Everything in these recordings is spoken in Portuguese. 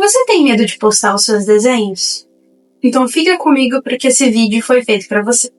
Você tem medo de postar os seus desenhos? Então fica comigo porque esse vídeo foi feito para você.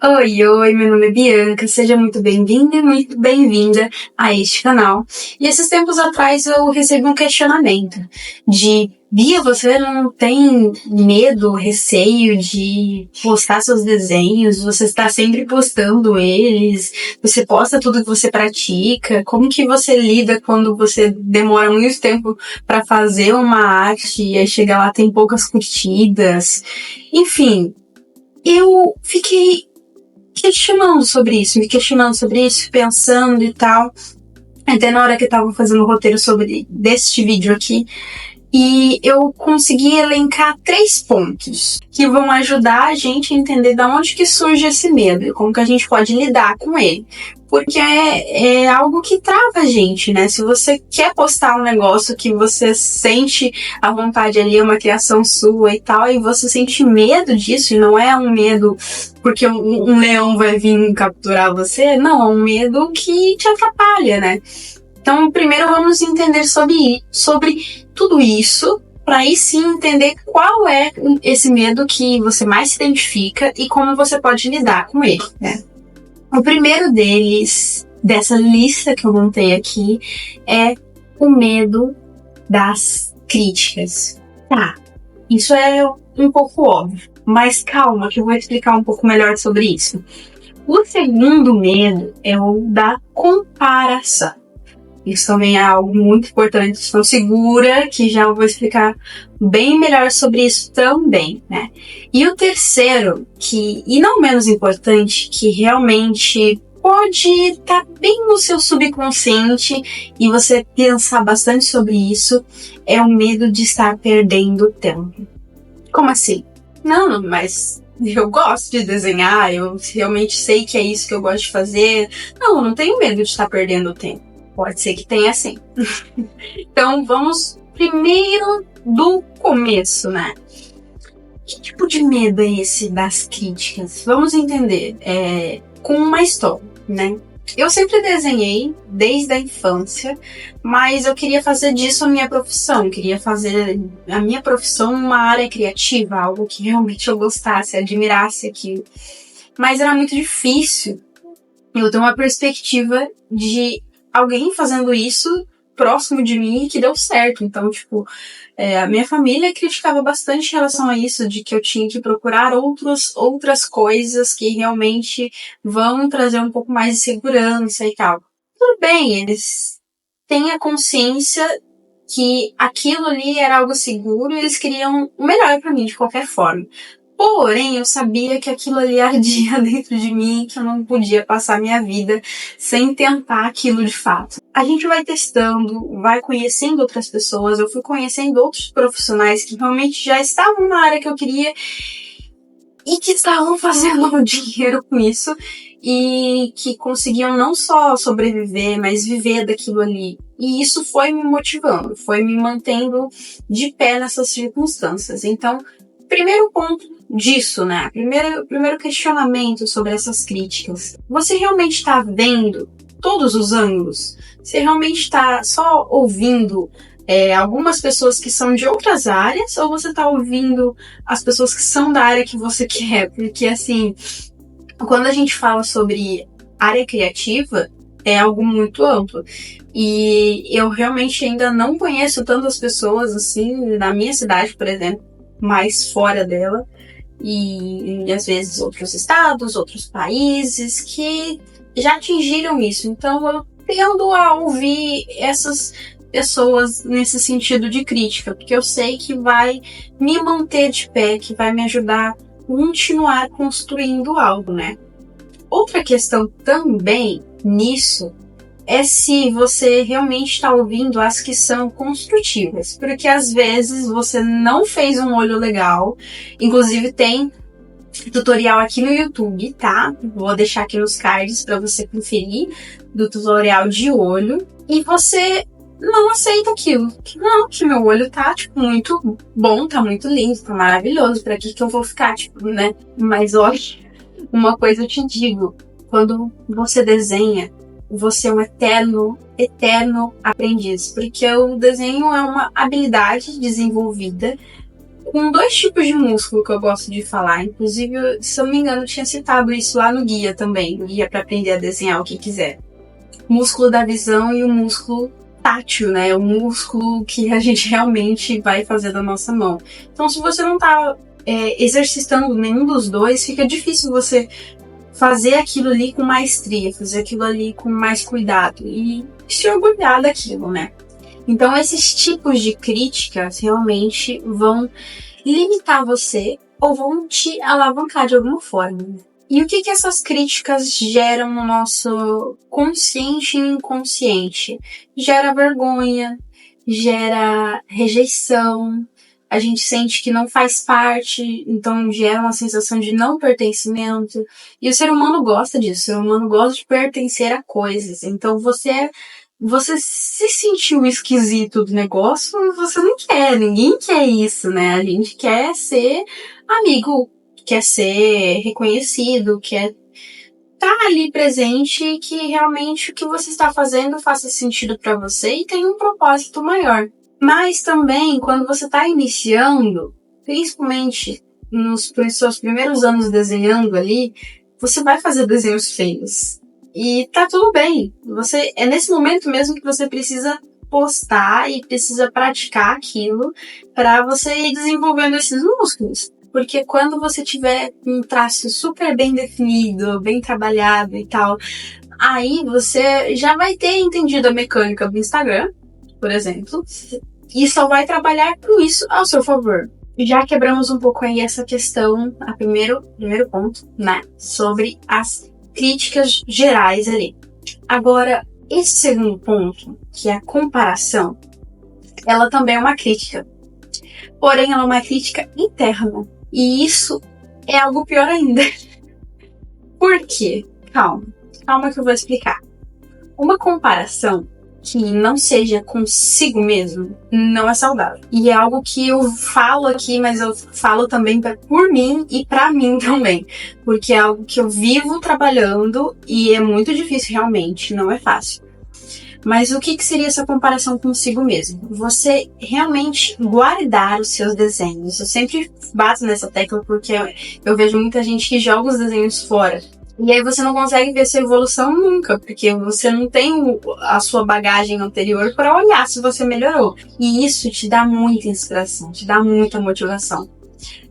Oi, meu nome é Bianca, seja muito bem-vinda e muito bem-vinda a este canal. E esses tempos atrás eu recebi um questionamento de: Bia, você não tem medo, receio de postar seus desenhos? Você está sempre postando eles? Você posta tudo que você pratica? Como que você lida quando você demora muito tempo para fazer uma arte e aí chega lá tem poucas curtidas? Enfim, eu fiquei me questionando sobre isso, pensando e tal, até na hora que eu tava fazendo o roteiro deste vídeo aqui, e eu consegui elencar 3 pontos que vão ajudar a gente a entender de onde que surge esse medo e como que a gente pode lidar com ele. Porque é algo que trava a gente, né? Se você quer postar um negócio que você sente a vontade ali, é uma criação sua e tal, e você sente medo disso, e não é um medo porque um leão vai vir capturar você, não, é um medo que te atrapalha, né? Então, primeiro vamos entender sobre tudo isso, para aí sim entender qual é esse medo que você mais se identifica e como você pode lidar com ele, né? O primeiro deles, dessa lista que eu montei aqui, é o medo das críticas. Tá, isso é um pouco óbvio, mas calma que eu vou explicar um pouco melhor sobre isso. O segundo medo é o da comparação. Isso também é algo muito importante, então segura que já vou explicar bem melhor sobre isso também, né? E o terceiro, e não menos importante, que realmente pode estar bem no seu subconsciente e você pensar bastante sobre isso, é o medo de estar perdendo tempo. Como assim? Não, mas eu gosto de desenhar, eu realmente sei que é isso que eu gosto de fazer. Não tenho medo de estar perdendo tempo. Pode ser que tenha sim. Então vamos primeiro do começo, né? Que tipo de medo é esse das críticas? Vamos entender com uma história, né? Eu sempre desenhei desde a infância, mas eu queria fazer disso a minha profissão. Queria fazer a minha profissão uma área criativa, algo que realmente eu gostasse, admirasse aquilo. Mas era muito difícil eu ter uma perspectiva de alguém fazendo isso próximo de mim que deu certo. Então, a minha família criticava bastante em relação a isso, de que eu tinha que procurar outras coisas que realmente vão trazer um pouco mais de segurança e tal. Tudo bem, eles têm a consciência que aquilo ali era algo seguro e eles queriam o melhor pra mim de qualquer forma. Porém, eu sabia que aquilo ali ardia dentro de mim, que eu não podia passar minha vida sem tentar aquilo de fato. A gente vai testando, vai conhecendo outras pessoas, eu fui conhecendo outros profissionais que realmente já estavam na área que eu queria e que estavam fazendo dinheiro com isso e que conseguiam não só sobreviver, mas viver daquilo ali. E isso foi me motivando, foi me mantendo de pé nessas circunstâncias. Então, primeiro ponto disso, né? Primeiro questionamento sobre essas críticas. Você realmente está vendo todos os ângulos? Você realmente está só ouvindo algumas pessoas que são de outras áreas, ou você está ouvindo as pessoas que são da área que você quer? Porque, assim, quando a gente fala sobre área criativa, é algo muito amplo. E eu realmente ainda não conheço tantas pessoas, assim, na minha cidade, por exemplo, mais fora dela, e às vezes outros estados, outros países que já atingiram isso. Então eu tendo a ouvir essas pessoas nesse sentido de crítica, porque eu sei que vai me manter de pé, que vai me ajudar a continuar construindo algo, né? Outra questão também nisso é se você realmente está ouvindo as que são construtivas. Porque às vezes você não fez um olho legal. Inclusive tem tutorial aqui no YouTube, tá? Vou deixar aqui nos cards para você conferir do tutorial de olho. E você não aceita aquilo. Não, que meu olho tá, muito bom, tá muito lindo, tá maravilhoso. Pra que eu vou ficar, né? Mas olha, uma coisa eu te digo. Quando você desenha, você é um eterno aprendiz, porque o desenho é uma habilidade desenvolvida com 2 tipos de músculo que eu gosto de falar. Inclusive, se eu não me engano, eu tinha citado isso lá no guia também, no guia para aprender a desenhar o que quiser. O músculo da visão e o músculo tátil, né? O músculo que a gente realmente vai fazer da nossa mão. Então, se você não tá exercitando nenhum dos dois, fica difícil você fazer aquilo ali com maestria, fazer aquilo ali com mais cuidado e se orgulhar daquilo, né? Então, esses tipos de críticas realmente vão limitar você ou vão te alavancar de alguma forma. E o que essas críticas geram no nosso consciente e inconsciente? Gera vergonha, gera rejeição, a gente sente que não faz parte, então gera uma sensação de não pertencimento. E o ser humano gosta disso, o ser humano gosta de pertencer a coisas. Então você se sentiu esquisito do negócio, você não quer, ninguém quer isso, né? A gente quer ser amigo, quer ser reconhecido, quer estar ali presente e que realmente o que você está fazendo faça sentido para você e tenha um propósito maior. Mas também, quando você está iniciando, principalmente nos seus primeiros anos desenhando ali, você vai fazer desenhos feios. E tá tudo bem. É nesse momento mesmo que você precisa postar e precisa praticar aquilo para você ir desenvolvendo esses músculos. Porque quando você tiver um traço super bem definido, bem trabalhado e tal, aí você já vai ter entendido a mecânica do Instagram, por exemplo, e só vai trabalhar com isso ao seu favor. Já quebramos um pouco aí essa questão, primeiro ponto, né, sobre as críticas gerais ali. Agora, esse segundo ponto, que é a comparação, ela também é uma crítica. Porém, ela é uma crítica interna. E isso é algo pior ainda. Por quê? Calma que eu vou explicar. Uma comparação que não seja consigo mesmo não é saudável. E é algo que eu falo aqui, mas eu falo também por mim e pra mim também. Porque é algo que eu vivo trabalhando e é muito difícil realmente, não é fácil. Mas o que seria essa comparação consigo mesmo? Você realmente guardar os seus desenhos. Eu sempre bato nessa tecla porque eu vejo muita gente que joga os desenhos fora. E aí você não consegue ver sua evolução nunca, porque você não tem a sua bagagem anterior para olhar se você melhorou. E isso te dá muita inspiração, te dá muita motivação.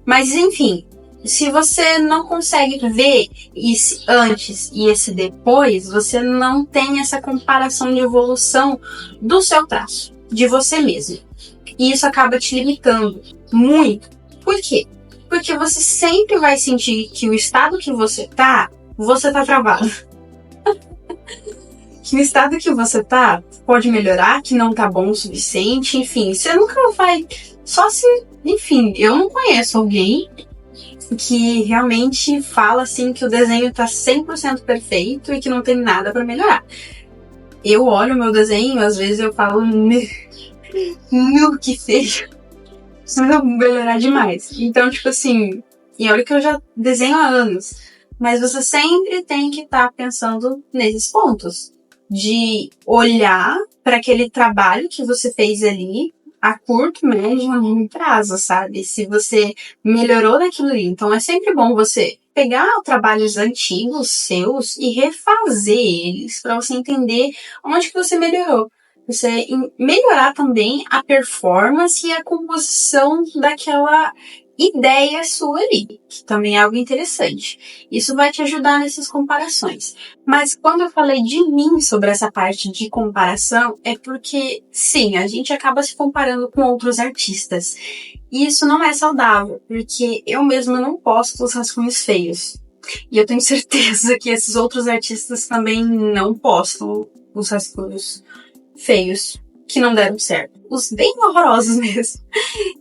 Mas enfim, se você não consegue ver esse antes e esse depois, você não tem essa comparação de evolução do seu traço, de você mesmo. E isso acaba te limitando muito. Por quê? Porque você sempre vai sentir que o estado que você tá travado. Que o estado que você tá pode melhorar, que não tá bom o suficiente, enfim, você nunca vai... Só se... Enfim, eu não conheço alguém que realmente fala assim que o desenho tá 100% perfeito e que não tem nada pra melhorar. Eu olho o meu desenho, às vezes eu falo, meu, que feio. Precisa melhorar demais. Então, tipo assim, e olha que eu já desenho há anos, mas você sempre tem que estar pensando nesses pontos. De olhar para aquele trabalho que você fez ali a curto, médio e longo prazo, sabe? Se você melhorou naquilo ali. Então é sempre bom você pegar trabalhos antigos seus e refazer eles para você entender onde que você melhorou. Você melhorar também a performance e a composição daquela ideia sua ali, que também é algo interessante. Isso vai te ajudar nessas comparações. Mas quando eu falei de mim sobre essa parte de comparação, é porque, sim, a gente acaba se comparando com outros artistas. E isso não é saudável, porque eu mesma não posto os rascunhos feios. E eu tenho certeza que esses outros artistas também não postam os rascunhos feios, que não deram certo. Os bem horrorosos mesmo.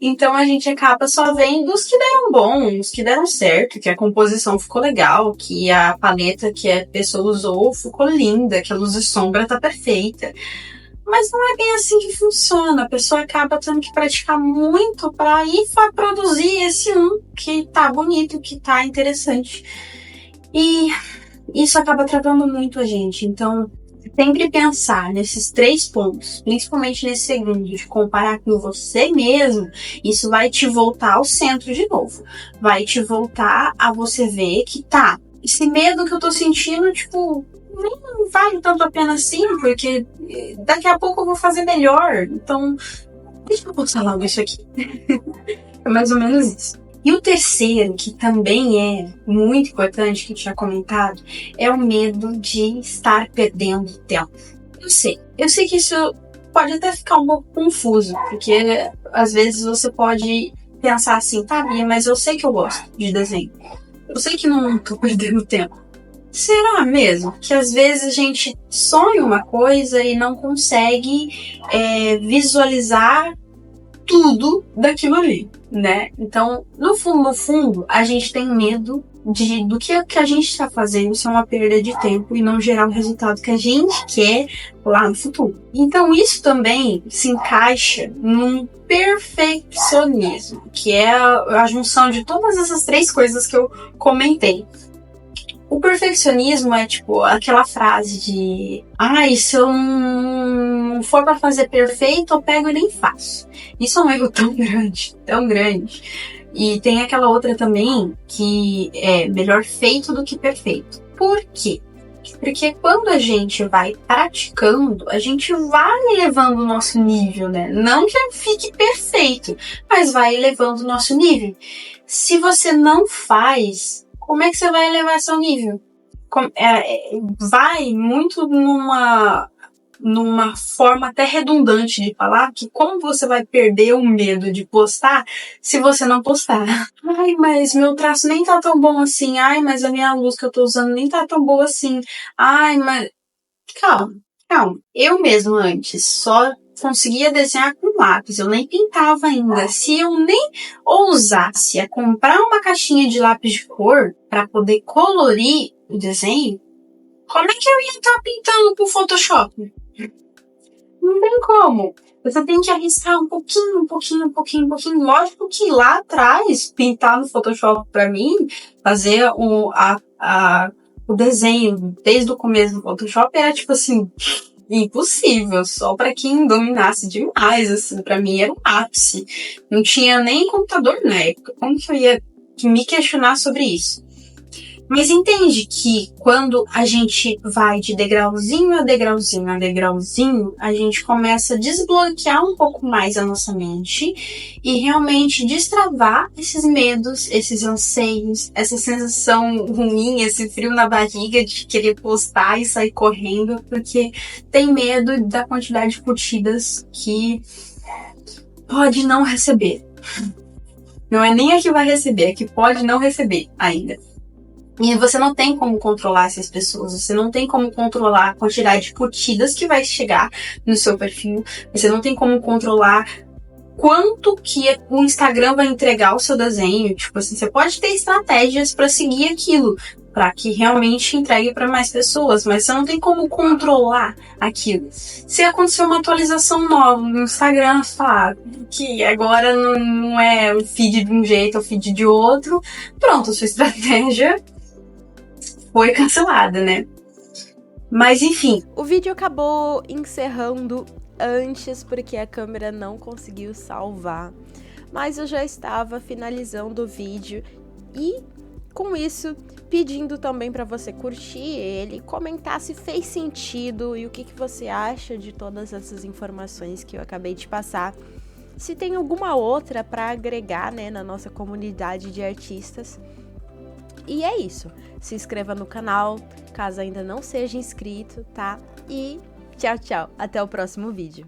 Então a gente acaba só vendo os que deram bom, os que deram certo, que a composição ficou legal, que a paleta que a pessoa usou ficou linda, que a luz e sombra tá perfeita. Mas não é bem assim que funciona. A pessoa acaba tendo que praticar muito para ir produzir esse que tá bonito, que tá interessante. E isso acaba travando muito a gente. Então, sempre pensar nesses 3 pontos, principalmente nesse segundo, de comparar com você mesmo, isso vai te voltar ao centro de novo. Vai te voltar a você ver que tá, esse medo que eu tô sentindo, tipo, nem vale tanto a pena assim, porque daqui a pouco eu vou fazer melhor. Então, deixa eu postar logo isso aqui. É mais ou menos isso. E o terceiro, que também é muito importante, que eu tinha comentado, é o medo de estar perdendo tempo. Eu sei que isso pode até ficar um pouco confuso, porque às vezes você pode pensar assim, tá, Bia, mas eu sei que eu gosto de desenho. Eu sei que não tô perdendo tempo. Será mesmo que às vezes a gente sonha uma coisa e não consegue visualizar tudo daquilo ali, né? Então, no fundo, a gente tem medo do que a gente está fazendo ser uma perda de tempo e não gerar o resultado que a gente quer lá no futuro. Então, isso também se encaixa num perfeccionismo, que é a junção de todas essas 3 coisas que eu comentei. O perfeccionismo é tipo aquela frase de se eu não for pra fazer perfeito, eu pego e nem faço. Isso é um erro tão grande, tão grande. E tem aquela outra também que é melhor feito do que perfeito. Por quê? Porque quando a gente vai praticando, a gente vai elevando o nosso nível, né? Não que fique perfeito, mas vai elevando o nosso nível. Se você não faz, como é que você vai elevar seu nível? Vai muito numa forma até redundante de falar que como você vai perder o medo de postar se você não postar? Ai, mas meu traço nem tá tão bom assim. Ai, mas a minha luz que eu tô usando nem tá tão boa assim. Ai, mas... Calma. Eu mesmo antes só conseguia desenhar com lápis, eu nem pintava ainda. Se eu nem ousasse a comprar uma caixinha de lápis de cor para poder colorir o desenho, como é que eu ia estar pintando pro Photoshop? Não tem como. Você tem que arriscar um pouquinho. Lógico que lá atrás, pintar no Photoshop pra mim, fazer o desenho desde o começo do Photoshop era tipo assim, impossível. Só pra quem dominasse demais, assim, pra mim era um ápice. Não tinha nem computador na época. Como que eu ia me questionar sobre isso? Mas entende que quando a gente vai de degrauzinho a degrauzinho, a gente começa a desbloquear um pouco mais a nossa mente e realmente destravar esses medos, esses anseios, essa sensação ruim, esse frio na barriga de querer postar e sair correndo porque tem medo da quantidade de curtidas que pode não receber. Não é nem a que vai receber, é que pode não receber ainda. E você não tem como controlar essas pessoas, você não tem como controlar a quantidade de curtidas que vai chegar no seu perfil, você não tem como controlar quanto que o Instagram vai entregar o seu desenho. Tipo assim, você pode ter estratégias para seguir aquilo, para que realmente entregue para mais pessoas, mas você não tem como controlar aquilo. Se acontecer uma atualização nova no Instagram, falar que agora não é o feed de um jeito, é o feed de outro, pronto, a sua estratégia foi cancelada, né? Mas enfim. O vídeo acabou encerrando antes porque a câmera não conseguiu salvar. Mas eu já estava finalizando o vídeo e com isso pedindo também para você curtir ele, comentar se fez sentido e o que você acha de todas essas informações que eu acabei de passar. Se tem alguma outra para agregar, né, na nossa comunidade de artistas. E é isso. Se inscreva no canal, caso ainda não seja inscrito, tá? E tchau, tchau. Até o próximo vídeo.